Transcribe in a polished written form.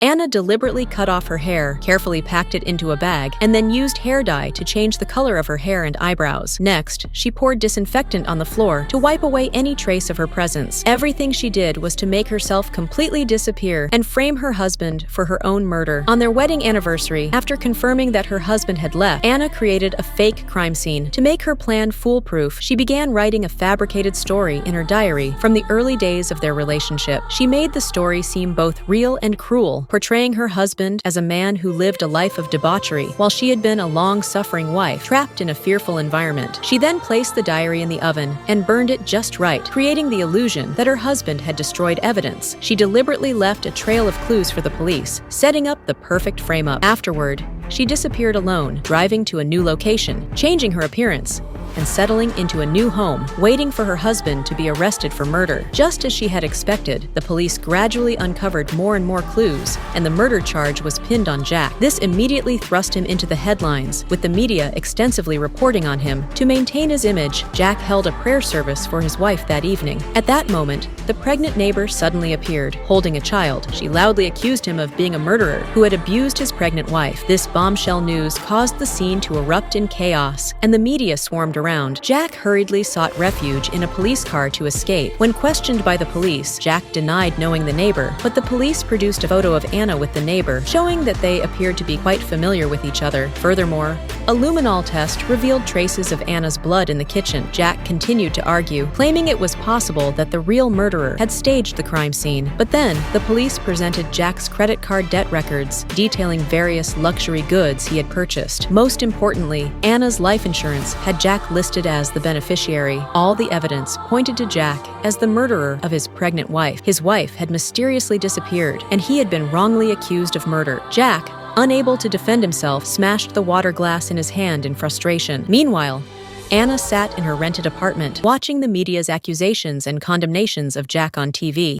Anna deliberately cut off her hair, carefully packed it into a bag, and then used hair dye to change the color of her hair and eyebrows. Next, she poured disinfectant on the floor to wipe away any trace of her presence. Everything she did was to make herself completely disappear and frame her husband for her own murder. On their wedding anniversary, after confirming that her husband had left, Anna created a fake crime scene. To make her plan foolproof, she began writing a fabricated story in her diary from the early days of their relationship. She made the story seem both real and cruel, portraying her husband as a man who lived a life of debauchery, while she had been a long-suffering wife, trapped in a fearful environment. She then placed the diary in the oven and burned it just right, creating the illusion that her husband had destroyed evidence. She deliberately left a trail of clues for the police, setting up the perfect frame-up. Afterward, she disappeared alone, driving to a new location, changing her appearance, and settling into a new home, waiting for her husband to be arrested for murder. Just as she had expected, the police gradually uncovered more and more clues, and the murder charge was pinned on Jack. This immediately thrust him into the headlines, with the media extensively reporting on him. To maintain his image, Jack held a prayer service for his wife that evening. At that moment, the pregnant neighbor suddenly appeared, holding a child. She loudly accused him of being a murderer who had abused his pregnant wife. This bombshell news caused the scene to erupt in chaos, and the media swarmed around. Jack hurriedly sought refuge in a police car to escape. When questioned by the police, Jack denied knowing the neighbor, but the police produced a photo of Anna with the neighbor, showing that they appeared to be quite familiar with each other. Furthermore, a luminol test revealed traces of Anna's blood in the kitchen. Jack continued to argue, claiming it was possible that the real murderer had staged the crime scene. But then, the police presented Jack's credit card debt records, detailing various luxury goods he had purchased. Most importantly, Anna's life insurance had Jack listed as the beneficiary. All the evidence pointed to Jack as the murderer of his pregnant wife. His wife had mysteriously disappeared, and he had been wrongly accused of murder. Jack, unable to defend himself, smashed the water glass in his hand in frustration. Meanwhile, Anna sat in her rented apartment, watching the media's accusations and condemnations of Jack on TV.